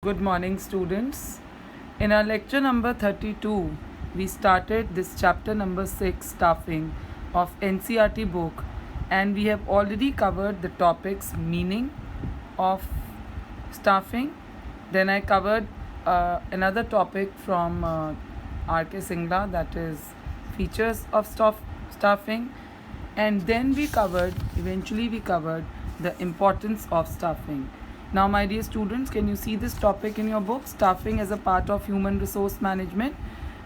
Good morning, students. In our lecture number 32, we started this chapter number 6, Staffing, of NCERT book, and we have already covered the topics meaning of staffing. Then I covered another topic from R.K. Singla, that is features of staffing, and then eventually we covered the importance of staffing. Now, my dear students, can you see this topic in your book? Staffing as a part of human resource management.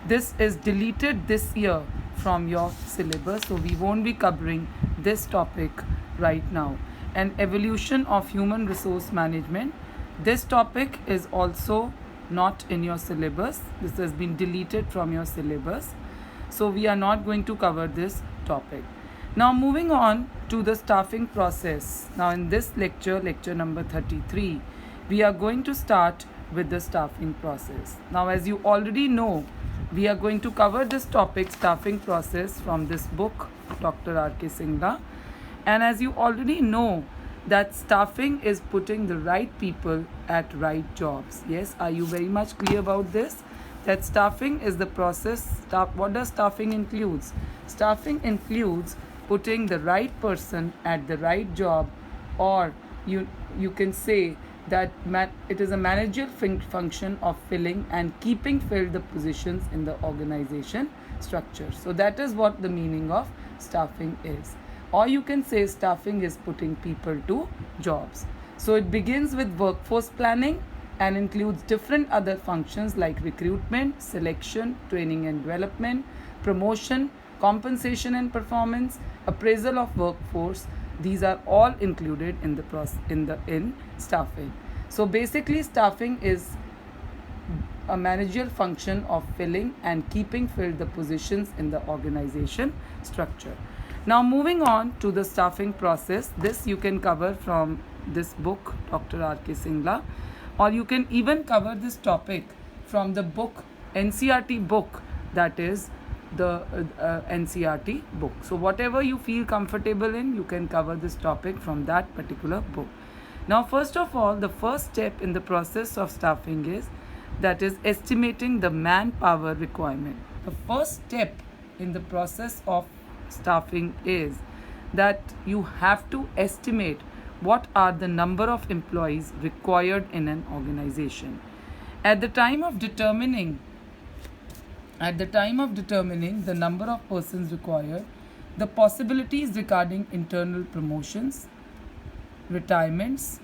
This is deleted this year from your syllabus, so we won't be covering this topic right now. And evolution of human resource management. This topic is also not in your syllabus. This has been deleted from your syllabus. So we are not going to cover this topic. Now moving on to the staffing process. Now in this lecture number 33, we are going to start with the staffing process. Now as you already know, we are going to cover this topic, staffing process, from this book, Dr. R.K. Singla. And as you already know, that staffing is putting the right people at right jobs. Yes, are you very much clear about this? That staffing is the process. What does staffing includes? Staffing includes putting the right person at the right job, or you can say that it is a managerial function of filling and keeping filled the positions in the organization structure. So that is what the meaning of staffing is. Or you can say staffing is putting people to jobs. So it begins with workforce planning and includes different other functions like recruitment, selection, training and development, promotion, compensation and performance, appraisal of workforce. These are all included in in staffing. So basically, staffing is a managerial function of filling and keeping filled the positions in the organization structure. Now moving on to the staffing process. This you can cover from this book, Dr. R.K. Singla, or you can even cover this topic from the book, NCERT book, that is the NCERT book. So whatever you feel comfortable in, you can cover this topic from that particular book. Now first of all, the first step in the process of staffing is, that is, estimating the manpower requirement. The first step in the process of staffing is that you have to estimate what are the number of employees required in an organization. At the time of determining the number of persons required, the possibilities regarding internal promotions, retirements,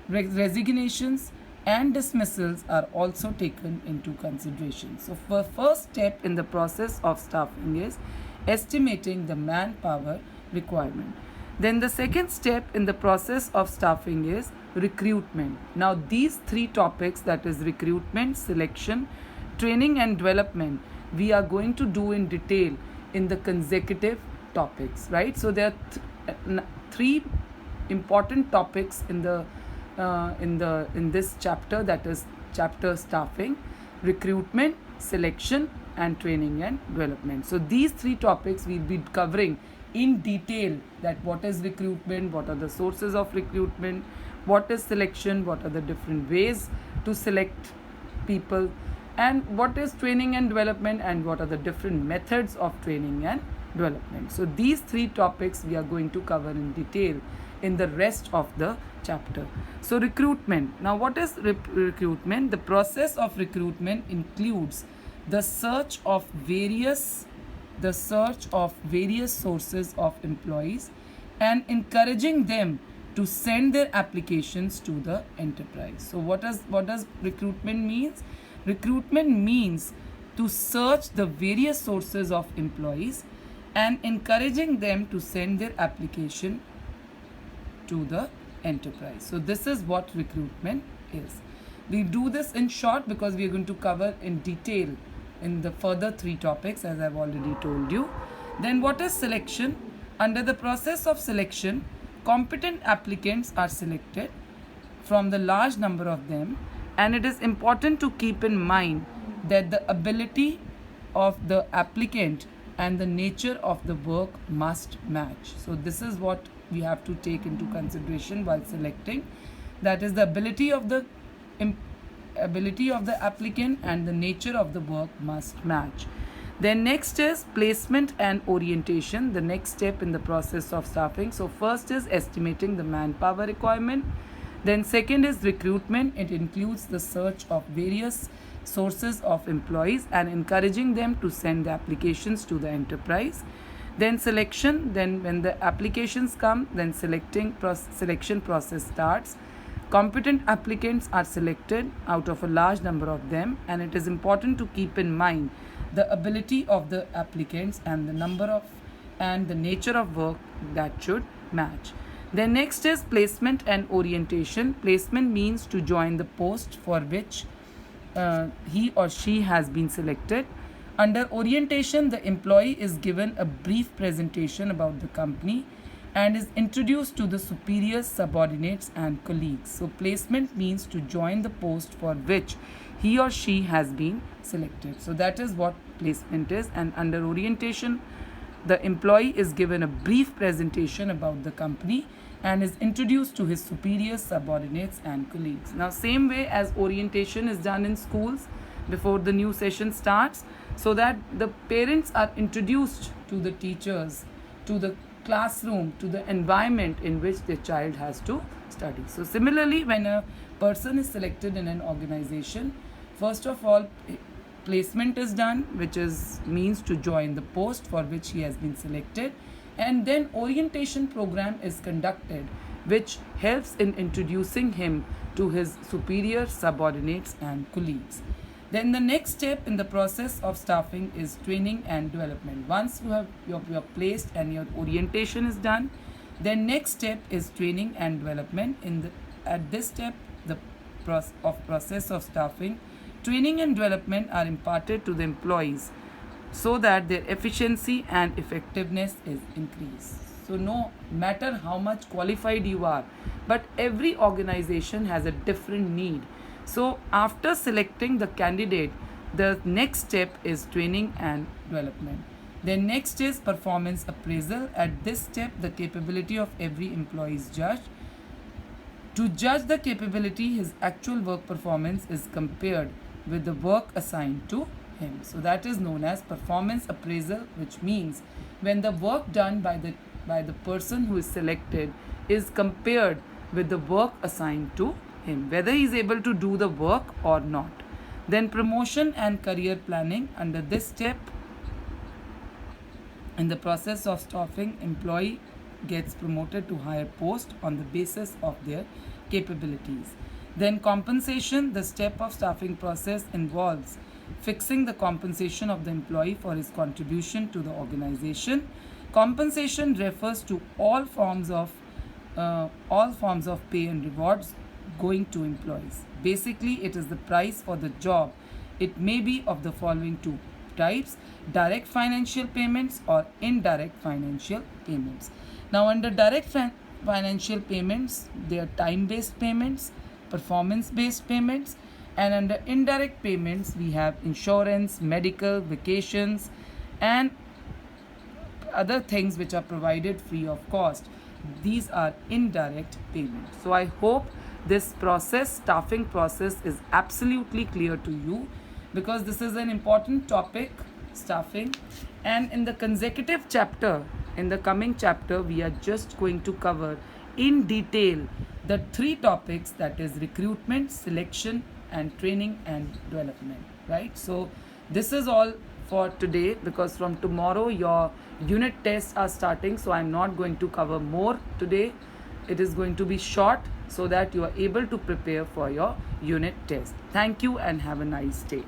resignations, and dismissals are also taken into consideration. So, the first step in the process of staffing is estimating the manpower requirement. Then the second step in the process of staffing is recruitment. Now, these three topics, that is recruitment, selection, training and development, we are going to do in detail in the consecutive topics, right? So there are three important topics in this chapter, that is chapter staffing, recruitment, selection and training and development. So these three topics we'll be covering in detail, that what is recruitment, what are the sources of recruitment, what is selection, what are the different ways to select people, and what is training and development, and what are the different methods of training and development. So these three topics we are going to cover in detail in the rest of the chapter. So recruitment. Now what is recruitment? The process of recruitment includes the search of various sources of employees and encouraging them to send their applications to the enterprise. So what does recruitment means? Recruitment means to search the various sources of employees and encouraging them to send their application to the enterprise. So this is what recruitment is. We do this in short because we are going to cover in detail in the further three topics, as I've already told you. Then what is selection? Under the process of selection, competent applicants are selected from the large number of them, and it is important to keep in mind that the ability of the applicant and the nature of the work must match. So this is what we have to take into consideration while selecting, that is the ability of the ability of the applicant and the nature of the work must match. Then next is placement and orientation, the next step in the process of staffing. So first is estimating the manpower requirement. Then second is recruitment. It includes the search of various sources of employees and encouraging them to send the applications to the enterprise. Then selection, then when the applications come, then selection process starts. Competent applicants are selected out of a large number of them, and it is important to keep in mind the ability of the applicants and the number of and the nature of work that should match. Then next is placement and orientation. Placement means to join the post for which he or she has been selected. Under orientation, the employee is given a brief presentation about the company and is introduced to the superiors, subordinates, and colleagues. So, placement means to join the post for which he or she has been selected. So, that is what placement is. And under orientation, the employee is given a brief presentation about the company and is introduced to his superiors, subordinates, and colleagues. Now, same way as orientation is done in schools before the new session starts, so that the parents are introduced to the teachers, to the classroom, to the environment in which their child has to study. So similarly, when a person is selected in an organization, first of all, placement is done, which is means to join the post for which he has been selected, and then orientation program is conducted, which helps in introducing him to his superiors, subordinates, and colleagues. Then the next step in the process of staffing is training and development. Once you're placed and your orientation is done, then next step is training and development. At this step, the process of staffing, training and development are imparted to the employees so that their efficiency and effectiveness is increased. So no matter how much qualified you are, but every organization has a different need. So after selecting the candidate, the next step is training and development. Then next is performance appraisal. At this step, the capability of every employee is judged. To judge the capability, his actual work performance is compared with the work assigned to him. So that is known as performance appraisal, which means when the work done by the person who is selected is compared with the work assigned to him, whether he is able to do the work or not. Then promotion and career planning. Under this step in the process of staffing, employee gets promoted to higher post on the basis of their capabilities. Then compensation. The step of staffing process involves fixing the compensation of the employee for his contribution to the organization. Compensation refers to all forms of pay and rewards going to employees. Basically, it is the price for the job. It may be of the following two types: direct financial payments or indirect financial payments. Now, under direct financial payments, there are time-based payments, performance-based payments, and under indirect payments, we have insurance, medical, vacations, and other things which are provided free of cost. These are indirect payments. So I hope this staffing process is absolutely clear to you, because this is an important topic, staffing. And in the consecutive chapter, in the coming chapter, we are just going to cover in detail the three topics, that is recruitment, selection, and training and development, right? So this is all for today, because from tomorrow your unit tests are starting, so I'm not going to cover more today. It is going to be short so that you are able to prepare for your unit test. Thank you and have a nice day.